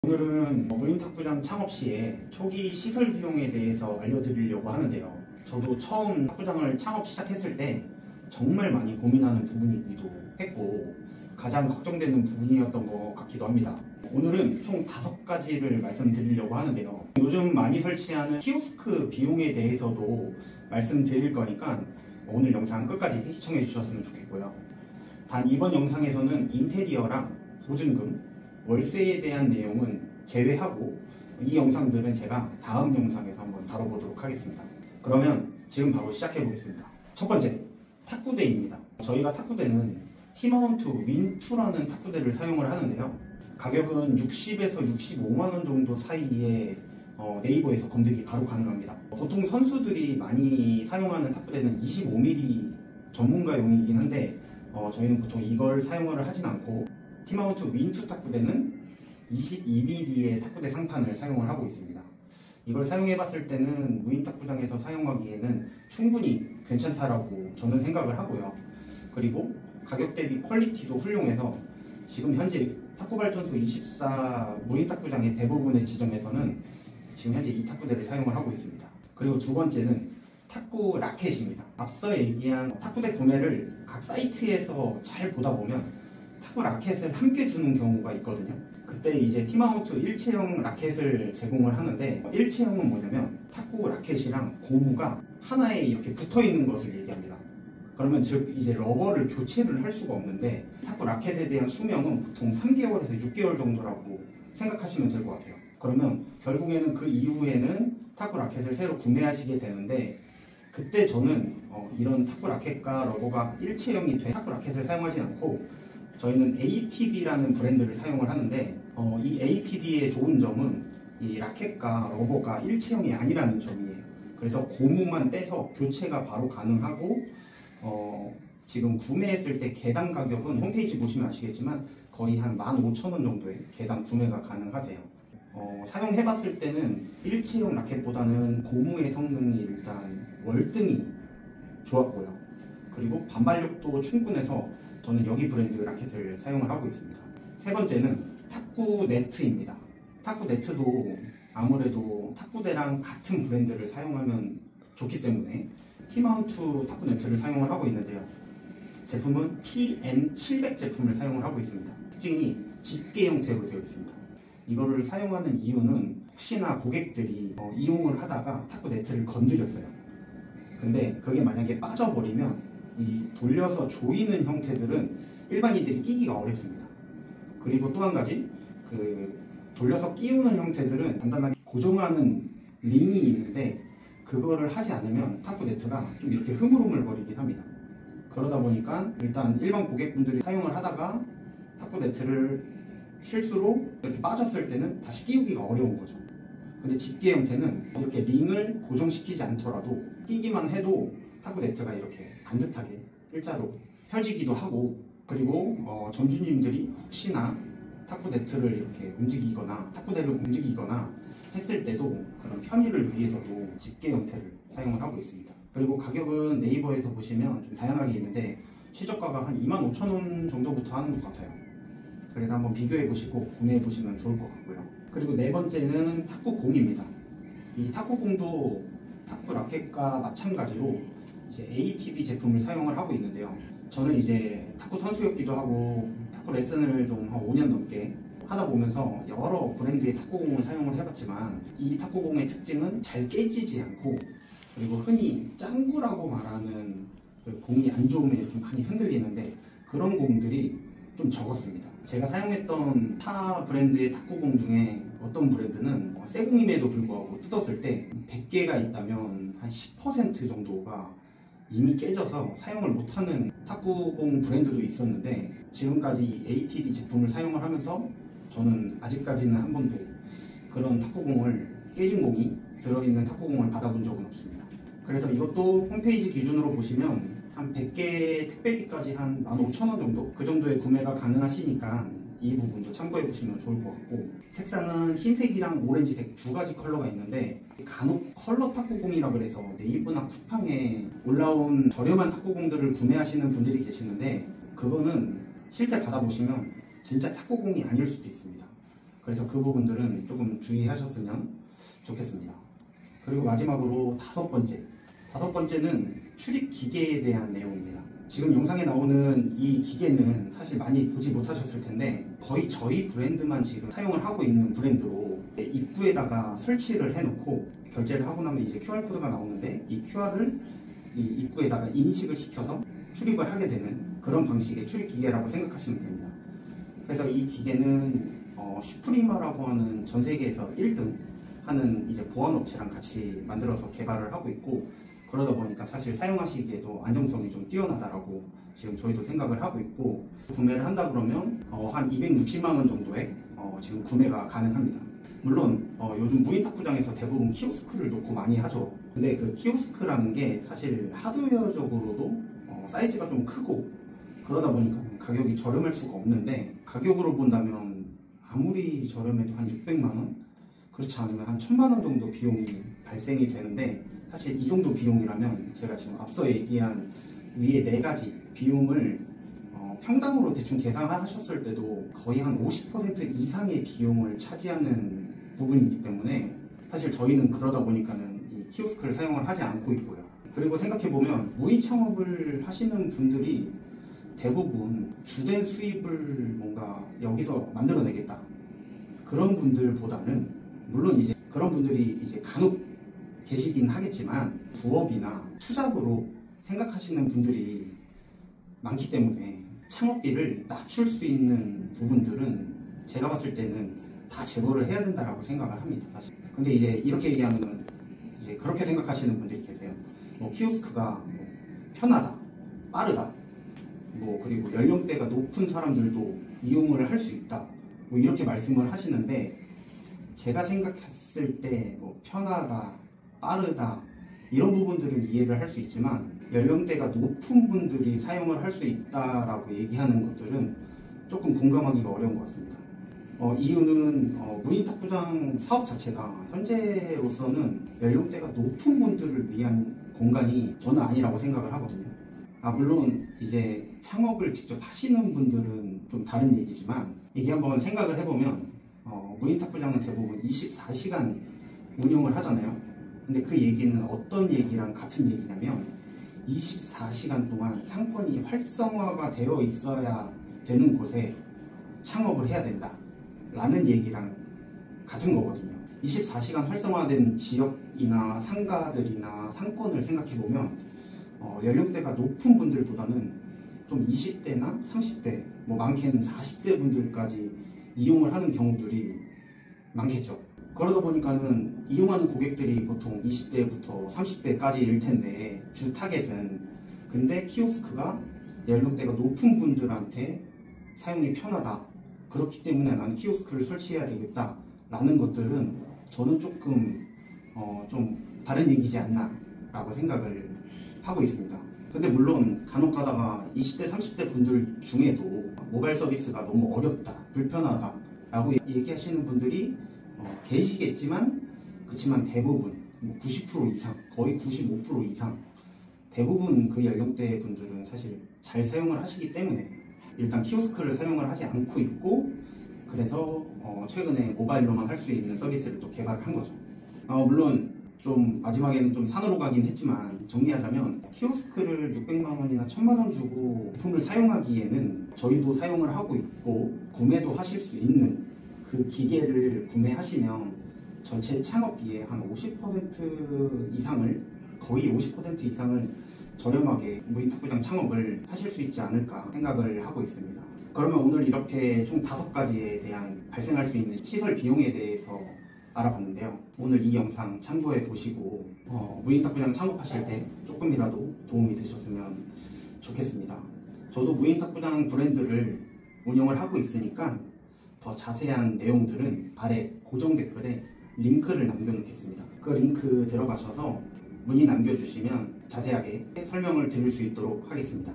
오늘은 무인 탁구장 창업 시에 초기 시설 비용에 대해서 알려드리려고 하는데요. 저도 처음 탁구장을 창업 시작했을 때 정말 많이 고민하는 부분이기도 했고 가장 걱정되는 부분이었던 것 같기도 합니다. 오늘은 총 5가지를 말씀드리려고 하는데요. 요즘 많이 설치하는 키오스크 비용에 대해서도 말씀드릴 거니까 오늘 영상 끝까지 시청해 주셨으면 좋겠고요. 단 이번 영상에서는 인테리어랑 보증금, 월세에 대한 내용은 제외하고 이 영상들은 제가 다음 영상에서 한번 다뤄보도록 하겠습니다. 그러면 지금 바로 시작해 보겠습니다. 첫 번째, 탁구대입니다. 저희가 탁구대는 티마운트 윈2라는 탁구대를 사용을 하는데요. 가격은 60에서 65만원 정도 사이에 네이버에서 검색이 바로 가능합니다. 보통 선수들이 많이 사용하는 탁구대는 25mm 전문가용이긴 한데 저희는 보통 이걸 사용을 하진 않고 티마운트 윈2 탁구대는 22mm의 탁구대 상판을 사용을 하고 있습니다. 이걸 사용해 봤을 때는 무인 탁구장에서 사용하기에는 충분히 괜찮다라고 저는 생각을 하고요. 그리고 가격 대비 퀄리티도 훌륭해서 지금 현재 탁구발전소 24 무인 탁구장의 대부분의 지점에서는 지금 현재 이 탁구대를 사용을 하고 있습니다. 그리고 두 번째는 탁구 라켓입니다. 앞서 얘기한 탁구대 구매를 각 사이트에서 잘 보다 보면 탁구 라켓을 함께 주는 경우가 있거든요. 그때 이제 티마운트 일체형 라켓을 제공을 하는데, 일체형은 뭐냐면 탁구 라켓이랑 고무가 하나에 이렇게 붙어 있는 것을 얘기합니다. 그러면 즉 이제 러버를 교체를 할 수가 없는데, 탁구 라켓에 대한 수명은 보통 3개월에서 6개월 정도라고 생각하시면 될 것 같아요. 그러면 결국에는 그 이후에는 탁구 라켓을 새로 구매하시게 되는데, 그때 저는 이런 탁구 라켓과 러버가 일체형이 된 탁구 라켓을 사용하지 않고 저희는 ATD라는 브랜드를 사용을 하는데, 이 ATD의 좋은 점은 이 라켓과 러버가 일체형이 아니라는 점이에요. 그래서 고무만 떼서 교체가 바로 가능하고 지금 구매했을 때 개당 가격은 홈페이지 보시면 아시겠지만 거의 한 15,000원 정도에 개당 구매가 가능하세요. 사용해봤을 때는 일체형 라켓보다는 고무의 성능이 일단 월등히 좋았고요. 그리고 반발력도 충분해서 저는 여기 브랜드 라켓을 사용을 하고 있습니다. 세 번째는 탁구 네트입니다. 탁구 네트도 아무래도 탁구대랑 같은 브랜드를 사용하면 좋기 때문에 티마운트 탁구 네트를 사용을 하고 있는데요. 제품은 TN700 제품을 사용을 하고 있습니다. 특징이 집게 형태로 되어 있습니다. 이거를 사용하는 이유는 혹시나 고객들이 이용을 하다가 탁구 네트를 건드렸어요. 근데 그게 만약에 빠져버리면 이 돌려서 조이는 형태들은 일반인들이 끼기가 어렵습니다. 그리고 또 한 가지, 돌려서 끼우는 형태들은 간단하게 고정하는 링이 있는데 그거를 하지 않으면 탁구 네트가 좀 이렇게 흐물흐물거리긴 합니다. 그러다 보니까 일단 일반 고객분들이 사용을 하다가 탁구 네트를 실수로 이렇게 빠졌을 때는 다시 끼우기가 어려운 거죠. 근데 집게 형태는 이렇게 링을 고정시키지 않더라도 끼기만 해도 탁구 네트가 이렇게 반듯하게 일자로 펴지기도 하고, 그리고 전주님들이 혹시나 탁구 네트를 이렇게 움직이거나 탁구대를 움직이거나 했을 때도 그런 편의를 위해서도 집게 형태를 사용을 하고 있습니다. 그리고 가격은 네이버에서 보시면 좀 다양하게 있는데 시저가가 한 25,000원 정도부터 하는 것 같아요. 그래서 한번 비교해 보시고 구매해 보시면 좋을 것 같고요. 그리고 네 번째는 탁구공입니다. 이 탁구공도 탁구 라켓과 마찬가지로 이제 ATD 제품을 사용을 하고 있는데요. 저는 이제 탁구 선수였기도 하고 탁구 레슨을 좀 한 5년 넘게 하다 보면서 여러 브랜드의 탁구공을 사용을 해봤지만 이 탁구공의 특징은 잘 깨지지 않고, 그리고 흔히 짱구라고 말하는 그 공이 안 좋으면 이렇게 많이 흔들리는데 그런 공들이 좀 적었습니다. 제가 사용했던 타 브랜드의 탁구공 중에 어떤 브랜드는 새 공임에도 불구하고 뜯었을 때 100개가 있다면 한 10% 정도가 이미 깨져서 사용을 못하는 탁구공 브랜드도 있었는데, 지금까지 ATD 제품을 사용을 하면서 저는 아직까지는 한 번도 그런 탁구공을, 깨진 공이 들어있는 탁구공을 받아본 적은 없습니다. 그래서 이것도 홈페이지 기준으로 보시면 한 100개 특별비까지 한 15,000원 정도? 그 정도의 구매가 가능하시니까 이 부분도 참고해 보시면 좋을 것 같고, 색상은 흰색이랑 오렌지색 두 가지 컬러가 있는데 간혹 컬러 탁구공이라 그래서 네이버나 쿠팡에 올라온 저렴한 탁구공들을 구매하시는 분들이 계시는데 그거는 실제 받아보시면 진짜 탁구공이 아닐 수도 있습니다. 그래서 그 부분들은 조금 주의하셨으면 좋겠습니다. 그리고 마지막으로 다섯 번째는 출입 기계에 대한 내용입니다. 지금 영상에 나오는 이 기계는 사실 많이 보지 못하셨을 텐데 거의 저희 브랜드만 지금 사용을 하고 있는 브랜드로 입구에다가 설치를 해놓고 결제를 하고 나면 이제 QR코드가 나오는데 이 QR을 이 입구에다가 인식을 시켜서 출입을 하게 되는 그런 방식의 출입 기계라고 생각하시면 됩니다. 그래서 이 기계는 슈프리마라고 하는 전 세계에서 1등 하는 이제 보안 업체랑 같이 만들어서 개발을 하고 있고, 그러다 보니까 사실 사용하시기에도 안정성이 좀 뛰어나다라고 지금 저희도 생각을 하고 있고, 구매를 한다 그러면 한 260만 원 정도에 지금 구매가 가능합니다. 물론 요즘 무인 탁구장에서 대부분 키오스크를 놓고 많이 하죠. 근데 그 키오스크라는 게 사실 하드웨어적으로도 사이즈가 좀 크고 그러다 보니까 가격이 저렴할 수가 없는데, 가격으로 본다면 아무리 저렴해도 한 600만 원? 그렇지 않으면 한 1000만 원 정도 비용이 발생이 되는데, 사실 이 정도 비용이라면 제가 지금 앞서 얘기한 위에 4가지 비용을 평당으로 대충 계산하셨을 때도 거의 한 50% 이상의 비용을 차지하는 부분이기 때문에 사실 저희는 그러다 보니까는 이 키오스크를 사용을 하지 않고 있고요. 그리고 생각해보면 무인 창업을 하시는 분들이 대부분 주된 수입을 뭔가 여기서 만들어내겠다, 그런 분들보다는, 물론 이제 그런 분들이 이제 간혹 계시긴 하겠지만 부업이나 투잡으로 생각하시는 분들이 많기 때문에 창업비를 낮출 수 있는 부분들은 제가 봤을 때는 다 제거를 해야 된다라고 생각을 합니다, 사실. 근데 이제 이렇게 얘기하면 이제 그렇게 생각하시는 분들이 계세요. 키오스크가 편하다, 빠르다, 그리고 연령대가 높은 사람들도 이용을 할 수 있다, 이렇게 말씀을 하시는데, 제가 생각했을 때 편하다, 빠르다 이런 부분들은 이해를 할 수 있지만 연령대가 높은 분들이 사용을 할 수 있다라고 얘기하는 것들은 조금 공감하기가 어려운 것 같습니다. 이유는 무인 탁구장 사업 자체가 현재로서는 연령대가 높은 분들을 위한 공간이 저는 아니라고 생각을 하거든요. 물론 이제 창업을 직접 하시는 분들은 좀 다른 얘기지만, 이게 한번 생각을 해보면 무인 탁구장은 대부분 24시간 운영을 하잖아요. 근데 그 얘기는 어떤 얘기랑 같은 얘기냐면 24시간 동안 상권이 활성화가 되어 있어야 되는 곳에 창업을 해야 된다 라는 얘기랑 같은 거거든요. 24시간 활성화된 지역이나 상가들이나 상권을 생각해보면 연령대가 높은 분들보다는 좀 20대나 30대, 많게는 40대 분들까지 이용을 하는 경우들이 많겠죠. 그러다 보니까는 이용하는 고객들이 보통 20대부터 30대까지일 텐데, 주 타겟은. 근데 키오스크가 연령대가 높은 분들한테 사용이 편하다, 그렇기 때문에 나는 키오스크를 설치해야 되겠다 라는 것들은 저는 조금 좀 다른 얘기지 않나 라고 생각을 하고 있습니다. 근데 물론 간혹 가다가 20대 30대 분들 중에도 모바일 서비스가 너무 어렵다, 불편하다 라고 얘기하시는 분들이 계시겠지만, 그렇지만 대부분 90% 이상, 거의 95% 이상 대부분 그 연령대 분들은 사실 잘 사용을 하시기 때문에 일단 키오스크를 사용을 하지 않고 있고, 그래서 최근에 모바일로만 할 수 있는 서비스를 또 개발을 한 거죠. 물론 좀 마지막에는 좀 산으로 가긴 했지만, 정리하자면 키오스크를 600만 원이나 1000만 원 주고 부품을 사용하기에는 저희도 사용을 하고 있고 구매도 하실 수 있는 그 기계를 구매하시면 전체 창업비의 한 50% 이상을, 거의 50% 이상을 저렴하게 무인 탁구장 창업을 하실 수 있지 않을까 생각을 하고 있습니다. 그러면 오늘 이렇게 총 5가지에 대한 발생할 수 있는 시설 비용에 대해서 알아봤는데요. 오늘 이 영상 참고해 보시고 무인 탁구장 창업하실 때 조금이라도 도움이 되셨으면 좋겠습니다. 저도 무인 탁구장 브랜드를 운영을 하고 있으니까 더 자세한 내용들은 아래 고정 댓글에 링크를 남겨놓겠습니다. 그 링크 들어가셔서 문의 남겨주시면 자세하게 설명을 드릴 수 있도록 하겠습니다.